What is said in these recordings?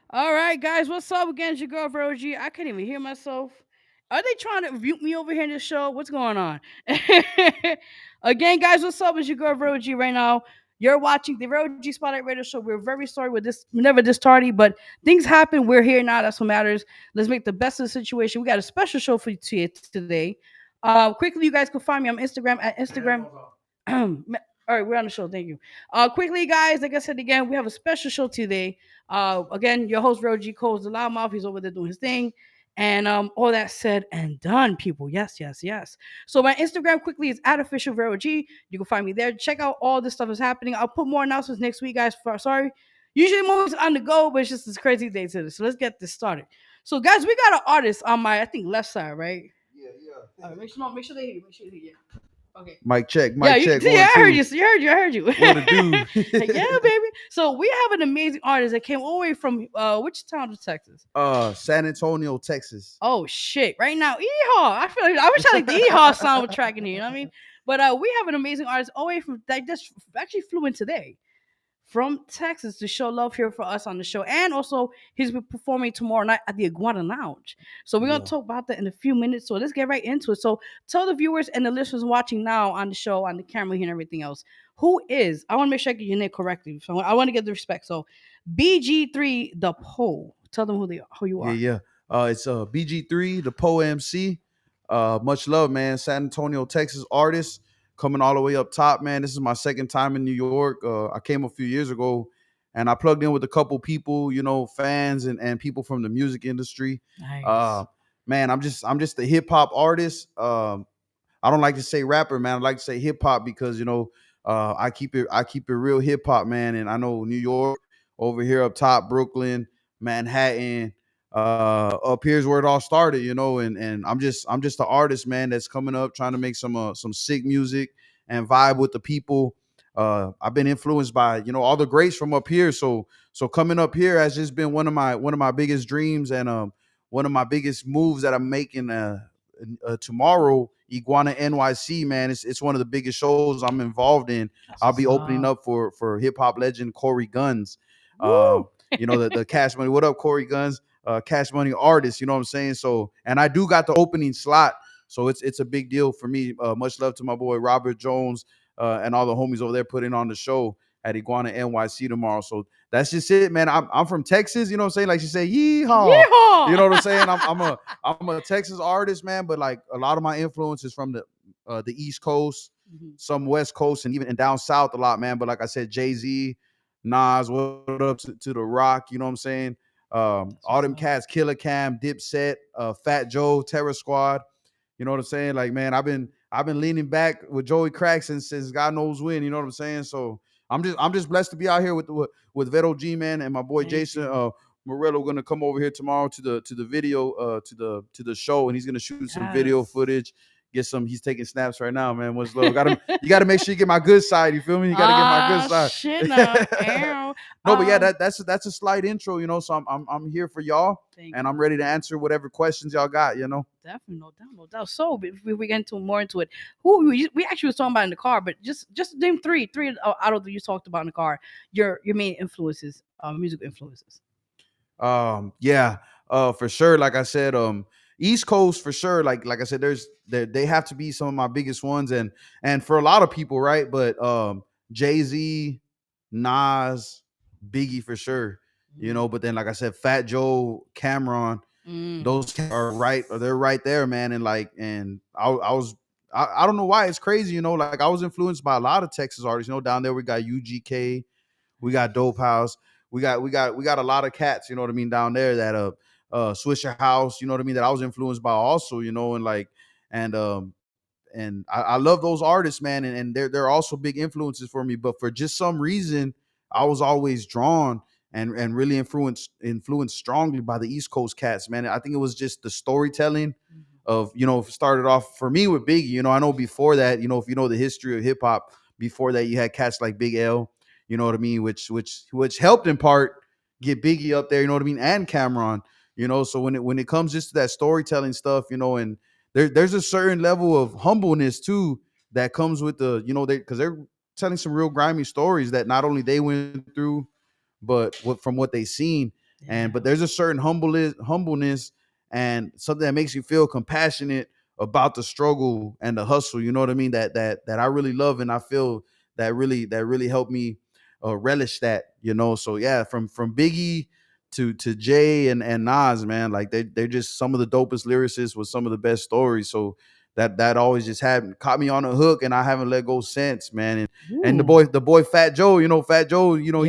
All right, guys, what's up again? It's your girl Vero G. I can't even hear myself. Are they trying to mute me over here in this show? What's going on? Again, guys, what's up? It's your girl Vero G right now. You're watching the Vero G Spotlight Radio Show. We're very sorry with this, never this tardy, but things happen. We're here now. That's what matters. Let's make the best of the situation. We got a special show for you today. Quickly, you guys can find me on Instagram at Instagram. All right, we're on the show. Thank you. Quickly, guys, like I said again, we have a special show today. Again, your host, Vero G. Cole's the loudmouth. He's over there doing his thing. And all that said and done, people. Yes, yes, yes. So my Instagram quickly is at official Vero G. You can find me there. Check out all this stuff is happening. I'll put more announcements next week, guys. Sorry. Usually I'm always on the go, but it's just this crazy day today. So let's get this started. So, guys, we got an artist on my, I think, left side, right? Yeah, yeah. All right, make sure they hear you. Make sure they hear you. Okay. Mic check, Yeah, mic check. yeah, One, I heard two. you. I heard you. What it do? Yeah, baby. So we have an amazing artist that came all the way from which town of Texas? San Antonio, Texas. Oh shit! Right now, Ehaw. I feel like I wish I like the Ehaw soundtrack in here. You know what I mean? But we have an amazing artist all the way from that just actually flew in today from Texas to show love here for us on the show. And also, he's performing tomorrow night at the Iguana Lounge. So we're going to Yeah. talk about that in a few minutes. So let's get right into it. So tell the viewers and the listeners watching now on the show, on the camera here and everything else, who is, I want to make sure I get your name correctly. So I want to get the respect. So BG3 Da Poe. Tell them who you Yeah, are. yeah. It's BG3, the Poe MC. Much love, man. San Antonio, Texas artist coming all the way up top, man. This is my second time in New York. I came a few years ago, and I plugged in with a couple people, fans and people from the music industry. Nice. Uh, man, I'm just a hip hop artist. I don't like to say rapper, man. I like to say hip hop because I keep it real hip hop, man. And I know New York over here up top, Brooklyn, Manhattan, up here's where it all started, and I'm just an artist, man, that's coming up trying to make some sick music and vibe with the people. I've been influenced by all the greats from up here, so coming up here has just been one of my biggest dreams, and one of my biggest moves that I'm making tomorrow. Iguana NYC, man, it's one of the biggest shows I'm involved in. That's I'll what's be opening up. up for hip hop legend Corey Guns. Uh, Woo! the Cash Money. What up, Corey Guns? Cash Money artist. You know what I'm saying? So, and I do got the opening slot, so it's a big deal for me. Much love to my boy Robert Jones and all the homies over there putting on the show at Iguana NYC tomorrow. So that's just it, man. I'm from Texas. You know what I'm saying? Like she said, yeehaw. Yeehaw! You know what I'm saying? I'm a Texas artist, man. But like a lot of my influence is from the East Coast, Mhm. some West Coast, and even and down South a lot, man. But like I said, Jay-Z, Nas, what up to the Rock? You know what I'm saying? That's All what's them up. cats, Killer Cam, Dipset, Fat Joe, Terror Squad. You know what I'm saying? Like, man, I've been leaning back with Joey Crack since God knows when. You know what I'm saying? So I'm just blessed to be out here with Vero G, man, and my boy Thank Jason you. Morello gonna come over here tomorrow to the video to the show, and he's gonna shoot some video Yes. footage. Get some. He's taking snaps right now, man. What's love? You got to make sure you get my good side. You feel me? You got to get my good Ah, side. shit, no. Ow. No, but yeah, Um, that's a slight intro, So I'm here for y'all, Thank and I'm you. ready to answer whatever questions y'all got. Definitely, no doubt, no doubt. So, if we get into more into it, who we actually was talking about in the car, but just name three out of the you talked about in the car. Your main influences, music influences. Yeah, for sure. Like I said, East Coast for sure. Like I said, they have to be some of my biggest ones, and for a lot of people, right? But Jay-Z, Nas, Biggie for sure. But then like I said, Fat Joe, Cameron, Mm. those are right. They're right there, man. And I don't know why it's crazy. Like I was influenced by a lot of Texas artists. Down there we got UGK, we got Dope House. We got a lot of cats, you know what I mean, down there that Swisher House, you know what I mean, that I was influenced by also, and like and I love those artists, man, and they're also big influences for me. But for just some reason, I was always drawn and really influenced strongly by the East Coast cats, man. I think it was just the storytelling Mhm. of, if it started off for me with Biggie. I know before that, if you know the history of hip hop, before that you had cats like Big L, you know what I mean, which helped in part get Biggie up there, you know what I mean, and Cameron, so when it comes just to that storytelling stuff, and there's a certain level of humbleness too that comes with because they're telling some real grimy stories that not only they went through, but from what they seen. And Yeah. but there's a certain humbleness and something that makes you feel compassionate about the struggle and the hustle. You know what I mean? That I really love, and I feel that really helped me relish that. So yeah, from Biggie to Jay and Nas, man, like they're just some of the dopest lyricists with some of the best stories. So that always just had caught me on a hook, and I haven't let go since, man. And the Ooh. boy Fat Joe, Fat Joe, he's on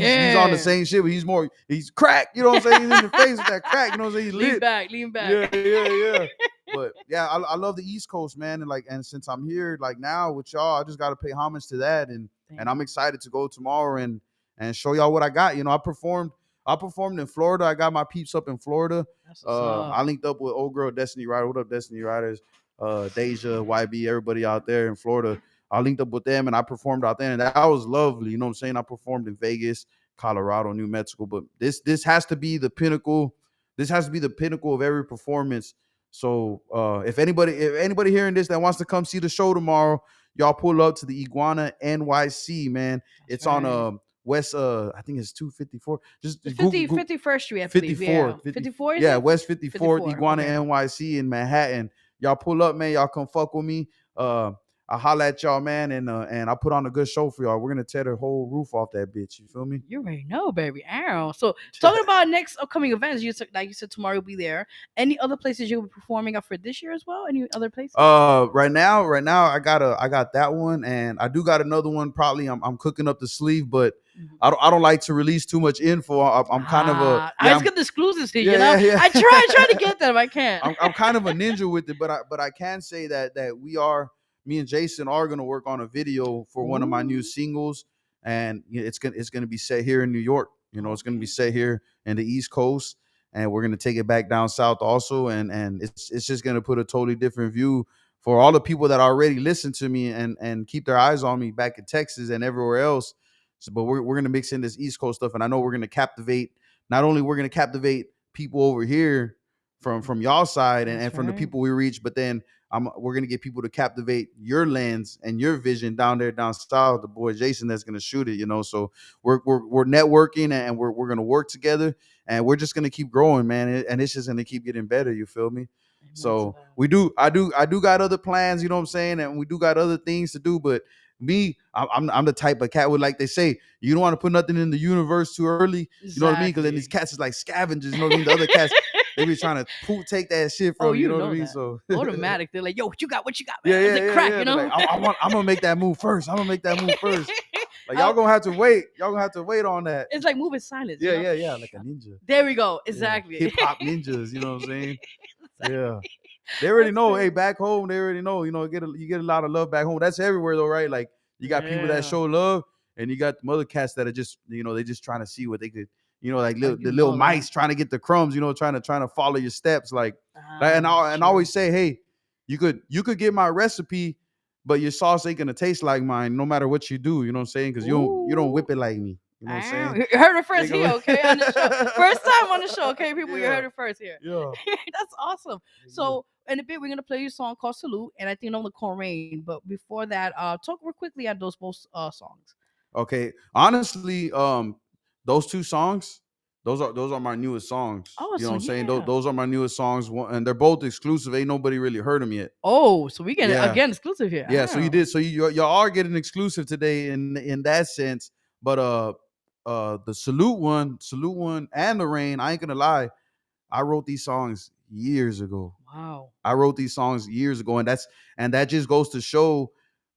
the Yeah. same shit, but he's crack, you know what I'm saying? He's in the face with that crack, you know what I'm saying? He's Lean lit. back, lean back. Yeah. But yeah, I love the East Coast, man, and since I'm here, like now with y'all, I just got to pay homage to that, and Thank I'm excited to go tomorrow and show y'all what I got. I performed in Florida. I got my peeps up in Florida. That's what's up. I linked up with old girl Destiny Rider. What up, Destiny Riders? Deja, YB, everybody out there in Florida. I linked up with them and I performed out there, and that was lovely. You know what I'm saying? I performed in Vegas, Colorado, New Mexico, but this has to be the pinnacle. This has to be the pinnacle of every performance. So if anybody hearing this that wants to come see the show tomorrow, y'all pull up to the Iguana NYC, man. That's It's on right. West I think it's 254. Just The Google 51st Street, I believe. 54, Yeah. 50, 54, is yeah, it? West 54th 54. Iguana Okay. NYC in Manhattan. Y'all pull up, man. Y'all come fuck with me. I holla at y'all, man, and I put on a good show for y'all. We're gonna tear the whole roof off that bitch. You feel me? You already know, baby. Arrow. So talking about next upcoming events, like you said, tomorrow you'll be there. Any other places you'll be performing up for this year as well? Any other places? Right now, I got that one, and I do got another one. Probably, I'm cooking up the sleeve, but Mhm. I don't like to release too much info. I'm kind of a I yeah, just get the exclusives here, yeah, I try to yeah. get them. I can't. I'm kind of a ninja with it, but I can say that me and Jason are gonna work on a video for one of my new Ooh. singles, and it's gonna be set here in New York. It's gonna be Okay. set here in the East Coast, and we're gonna take it back down south also, and it's just gonna put a totally different view for all the people that already listen to me and keep their eyes on me back in Texas and everywhere else. So, but we're gonna mix in this East Coast stuff, and I know we're gonna captivate. Not only we're gonna captivate people over here from y'all side and That's from the right. people we reach, but then we're gonna get people to captivate your lens and your vision down there down south. The boy Jason that's gonna shoot it. So we're networking and we're gonna work together and we're just gonna keep growing, man, and it's just gonna keep getting better. You feel me? Amen to So that. I do got other plans, you know what I'm saying, and we do got other things to do, but me, I'm the type of cat with, like they say, you don't want to put nothing in the universe too early. You know what I mean? Because then these Exactly. cats is like scavengers. You know what I mean? The other cats, they be trying to take that shit Oh, from you. You you know what I know mean? that. So Automatic. They're like, yo, what you got? What you got, man? yeah, It's yeah, like yeah, crack, yeah. you They're like, know? I'm gonna make that move first. I'm gonna make that move first. Like y'all I- gonna have to wait. Y'all gonna have to wait on that. it's like moving silence, Yeah, yeah, yeah. Like a ninja. There we go. Yeah, Exactly. hip hop ninjas. You know what I'm saying? Yeah. Exactly. They already That's know. Hey, crazy. back home, they already know. You get a lot of love back home. That's everywhere though, right? Like you got people that Yeah. show love, and you got the other cats that are just, they just trying to see what they could, like Oh, the you little know that. mice trying to get the crumbs, trying to follow your steps, and I and I True. always say, hey, you could get my recipe, but your sauce ain't gonna taste like mine, no matter what you do. You know what I'm saying? Because you don't Ooh. whip it like me. You know what I'm saying? You heard it Ain't first here, gonna- okay? On the show. First time on the show, okay, people? You yeah, heard it first here. yeah. That's awesome. So, in a bit, we're going to play your song called Salute, and I think on the Corain. But before that, talk real quickly on those both songs. Okay. Honestly, those two songs, those are my newest songs. Oh, You know so what I'm saying? Those, yeah. those are my newest songs, and they're both exclusive. Ain't nobody really heard them yet. Oh, so we get Yeah, again exclusive here. yeah. So you Oh. did. So y'all are getting exclusive today in that sense. But the salute one, and the rain. I ain't gonna lie. I wrote these songs years ago. Wow. I wrote these songs years ago, and that just goes to show,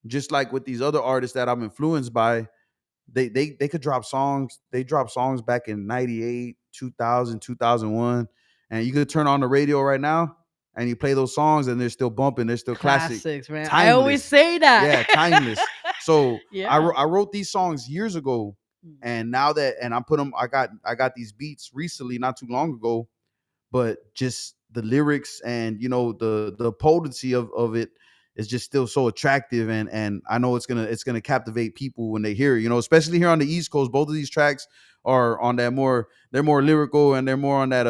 just like with these other artists that I'm influenced by, they could drop songs. They dropped songs back in 98, 2000, 2001, and you could turn on the radio right now and you play those songs and they're still bumping. They're still classic, Classics, man. I always timeless. say that. Yeah, timeless. So Yeah. I wrote these songs years ago, Mm. and now that and I put them. I got these beats recently, not too long ago, but just the lyrics and the potency of it is just still so attractive, and I know it's gonna captivate people when they hear it, especially here on the East Coast. Both of these tracks are on that more, they're more lyrical, and they're more on that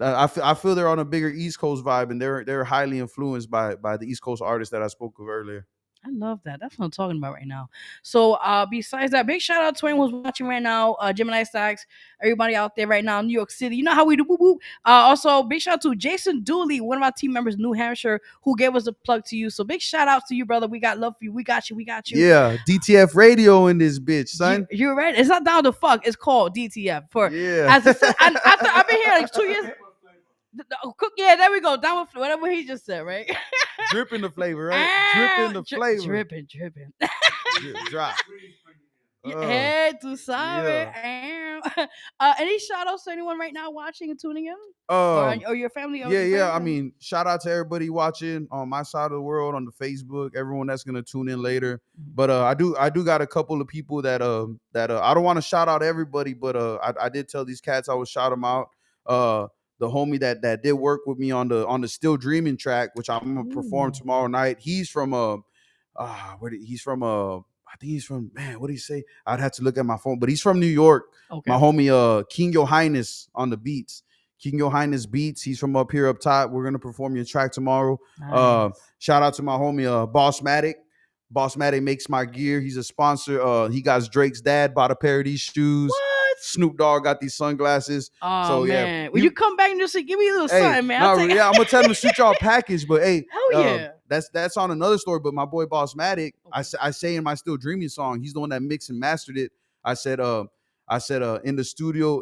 I feel they're on a bigger East Coast vibe, and they're highly influenced by the East Coast artists that I spoke of earlier. I love that. That's what I'm talking about right now. So, besides that, big shout out to anyone who's watching right now, Gemini Stacks, everybody out there right now in New York City. You know how we do, whoop, whoop. Also, big shout out to Jason Dooley, one of our team members in New Hampshire, who gave us a plug to you. So, big shout out to you, brother. We got love for you. We got you. We got you. Yeah, DTF Radio in this bitch, son. You're right. It's not down to fuck. It's called DTF. For Yeah. as I said, I've been here like 2 years. Yeah, there we go. Down with whatever he just said, right? Dripping the flavor, right? Dripping the flavor. Dripping. Drop. Hey, tu sabes. Any shout outs to anyone right now watching and tuning in? Or your family? Or yeah. I mean, shout out to everybody watching on my side of the world on the Facebook. Everyone that's gonna tune in later. But I do got a couple of people that I don't want to shout out everybody, but I did tell these cats I would shout them out. The homie that did work with me on the Still Dreaming track, which I'm gonna perform tomorrow night. He's from he's from I think he's from, man, what did he say? I'd have to look at my phone, but he's from New York. Okay. My homie King Your Highness on the beats. King Your Highness Beats. He's from up here up top. We're gonna perform your track tomorrow. Nice. Shout out to my homie Bossmatic. Bossmatic makes my gear. He's a sponsor. He got Drake's dad bought a pair of these shoes. What? Snoop Dogg got these sunglasses. Oh, so yeah, man. Will you come back and just give me a little something, man? I'm gonna tell him to shoot y'all a package, but hey, hell yeah. That's on another story. But my boy Bossmatic, okay. I say in my Still Dreaming song, he's the one that mixed and mastered it. I said in the studio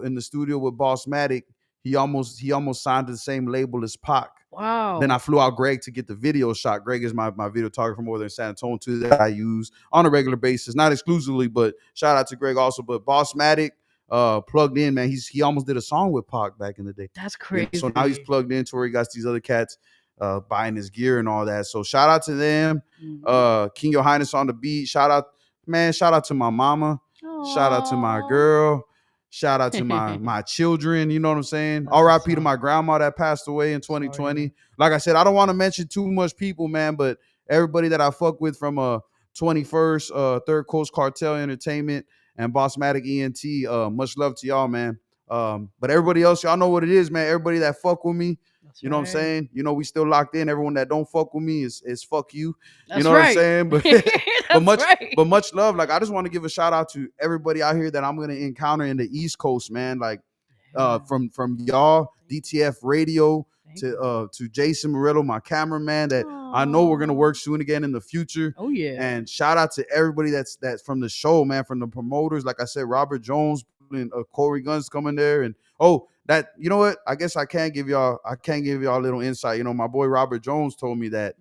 with Bossmatic, he almost signed to the same label as Pac. Wow. Then I flew out Greg to get the video shot. Greg is my videographer from over there in San Antonio too, that I use on a regular basis, not exclusively, but shout out to Greg also. But Bossmatic plugged in, man. He almost did a song with Pac back in the day. That's crazy. Yeah, so now he's plugged into where he got these other cats buying his gear and all that. So shout out to them. King Your Highness on the beat. Shout out to my mama. Aww. Shout out to my girl. Shout out to my children. You know what I'm saying? R.I.P. to my grandma that passed away in 2020. Sorry. Like I said, I don't want to mention too much people, man, but everybody that I fuck with from 21st, Third Coast Cartel Entertainment and Bossmatic ENT, much love to y'all, man. But everybody else, y'all know what it is, man. Everybody that fuck with me, that's you know right. What I'm saying? You know, we still locked in. Everyone that don't fuck with me is fuck you. That's you know right. What I'm saying? But much love. Like, I just want to give a shout out to everybody out here that I'm gonna encounter in the East Coast, man. Like, from y'all, DTF Radio to Jason Murillo, my cameraman, that aww. I know we're gonna work soon again in the future. Oh yeah. And shout out to everybody that's from the show, man, from the promoters. Like I said, Robert Jones and Corey Guns coming there, and that, you know what? I guess I can't give y'all a little insight. You know, my boy Robert Jones told me that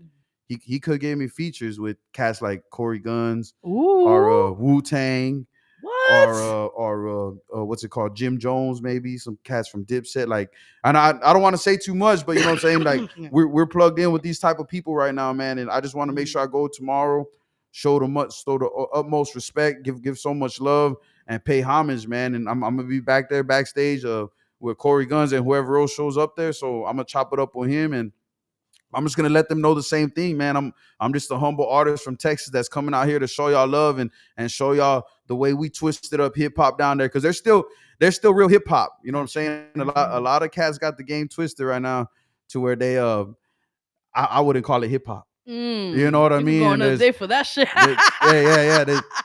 he could give me features with cats like Corey Guns. Ooh. Or Wu-Tang. What? Or what's it called? Jim Jones, maybe some cats from Dipset. Like, and I don't want to say too much, but you know what I'm saying? Like, we're plugged in with these type of people right now, man. And I just want to make sure I go tomorrow, show the utmost respect, give so much love, and pay homage, man. And I'm gonna be back there backstage with Corey Guns and whoever else shows up there. So I'm gonna chop it up with him, and I'm just gonna let them know the same thing, man. I'm just a humble artist from Texas that's coming out here to show y'all love and show y'all the way we twisted up hip hop down there, because there's still real hip hop. You know what I'm saying? A lot of cats got the game twisted right now to where they I wouldn't call it hip hop. You know what I mean? Going day for that shit.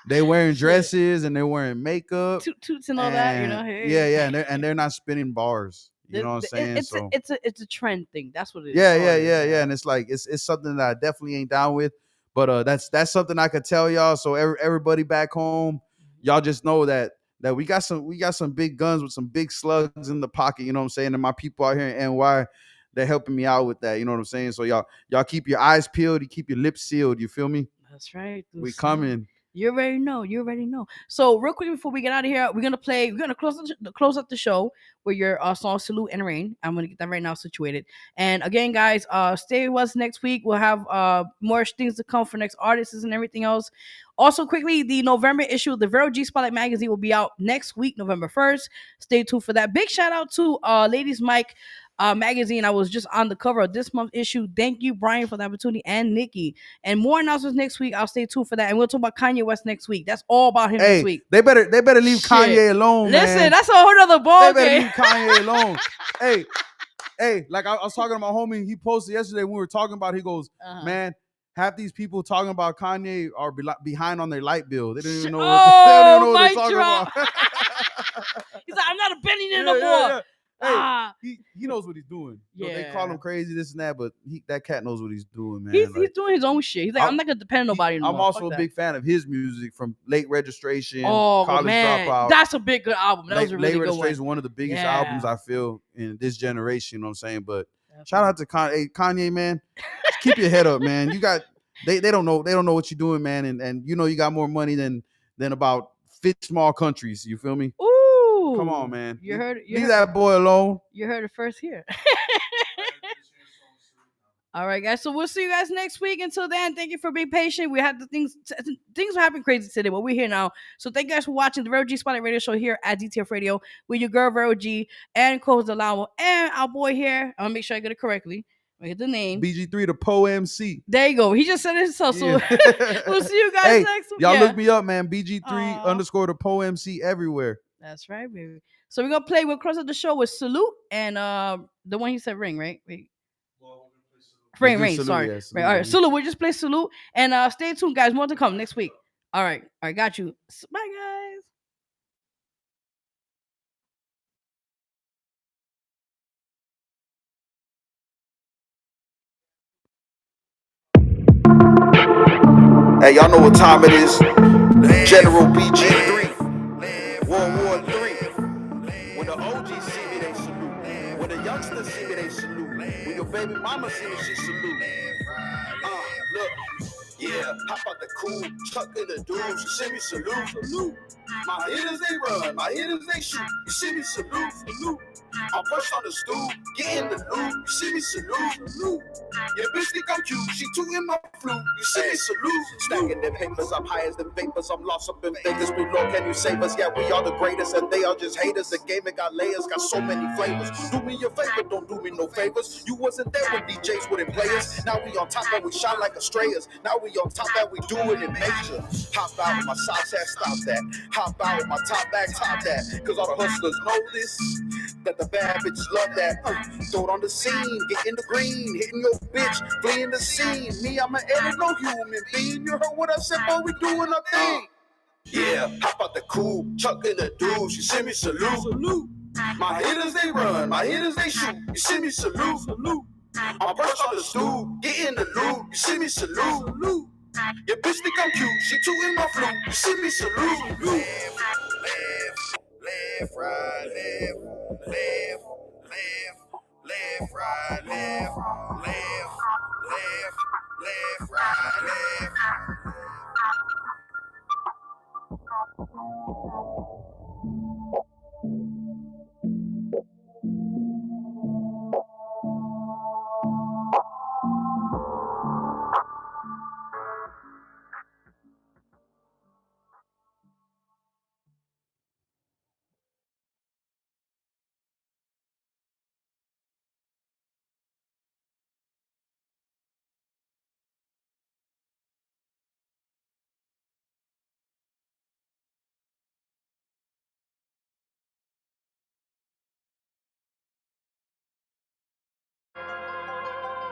They wearing dresses and they're wearing makeup, toots and all that. You know? Yeah, and they're not spinning bars. You know what I'm saying? It's a trend thing. That's what it is. Yeah. And it's like it's something that I definitely ain't down with. But that's something I could tell y'all. So everybody back home, y'all just know that we got some big guns with some big slugs in the pocket. You know what I'm saying? And my people out here in NY, they're helping me out with that. You know what I'm saying? So y'all keep your eyes peeled. You keep your lips sealed. You feel me? That's right. We coming. You already know. So real quick before we get out of here, we're gonna close up the show with your song "Salute and Rain." I'm gonna get that right now situated. And again, guys, stay with us next week. We'll have more things to come for next artists and everything else. Also, quickly, the November issue of the Vero G Spotlight magazine will be out next week, November 1st. Stay tuned for that. Big shout out to Ladies Mike magazine. I was just on the cover of this month's issue. Thank you, Brian, for the opportunity, and Nikki. And more announcements next week. I'll stay tuned for that. And we'll talk about Kanye West next week. That's all about him next week. They better leave Kanye alone. Listen, man. That's a whole other ball. They better leave Kanye alone. Hey, like I was talking to my homie. He posted yesterday when we were talking about it, he goes, man, half these people talking about Kanye are behind on their light bill. They don't even know Oh, what they're mic talking drop. about. He's like, I'm not a billionaire no more. Hey, he knows what he's doing. So they call Yeah. him crazy, this and that, but that cat knows what he's doing, man. He's doing his own shit. He's like, I'm not gonna depend on nobody anymore. I'm also a big fan of his music, from Late Registration, Oh College man, Dropout. that's a big good album. That was a really Late good Registration one. is one of the biggest Yeah. albums I feel in this generation. You know what I'm saying? But shout out to Kanye, man. Just keep your head up, man. You got they don't know what you're doing, man, and you know you got more money than about 50 small countries. You feel me? Ooh, come on, man. Leave that boy alone. You heard it first here. All right, guys. So we'll see you guys next week. Until then, thank you for being patient. We had things were happening crazy today, but we're here now. So thank you guys for watching the Vero G Spotlight Radio Show here at DTF Radio with your girl Vero G and co-host Delamo and our boy here. I'm gonna make sure I get it correctly. I get the name. BG3 Da Poe MC. There you go. He just said it himself. So we'll see you guys next week. Y'all look me up, man. BG3 _ Da Poe MC everywhere. That's right, baby. So we'll close out the show with Salute and the one he said Ring, right? Wait. Ring, sorry. Yeah, Salute, right, all right, Salute. We'll just play Salute. And stay tuned, guys. More to come next week. All right, got you. Bye, guys. Hey, y'all know what time it is. General BG3. World War III. When the OGs see me, they salute. When the youngsters see me, they salute. When your baby mama see me, she salute. Look. Yeah, hop out the cool, chuck in the dudes, you see me salute. My hitters they run, my hitters they shoot, you see me salute. I'm pushed on the stool, get in the loop, you see me salute. Your bitch think I'm cute, she tootin' my flute, you see me salute. Stacking them papers, I'm high as them vapors, I'm lost up in Vegas, but Lord, can you save us? Yeah, we are the greatest, and they are just haters. The game it got layers, got so many flavors. Do me a favor, don't do me no favors. You wasn't there when DJs wouldn't play us. Now we on top and we shine like Australians. Now we on top and we do it in major. Hop out with my socks hat, stop that. Hop out with my top back, top that. Cause all the hustlers know this, that the bad bitches love that. Throw it on the scene, get in the green, hitting your bitch, fleeing the scene. Me, I'm an edit, no human being. You heard what I said, boy, we doing our thing. Yeah, hop out the cool, chuck in the dudes, you see me salute. My hitters they run, my hitters they shoot, you see me salute. I'm perched on the stool, get in the loop, you see me salute. Your bitch think I'm cute, she tootin' my flute, you see me salute. Left, right, left, right, left, right, left.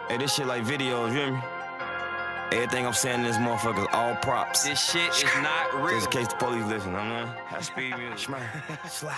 Hey, this shit like videos, you hear me? Everything I'm saying in this motherfucker is all props. This shit is not real. Just in case the police listen, I'm high speed music. Slide.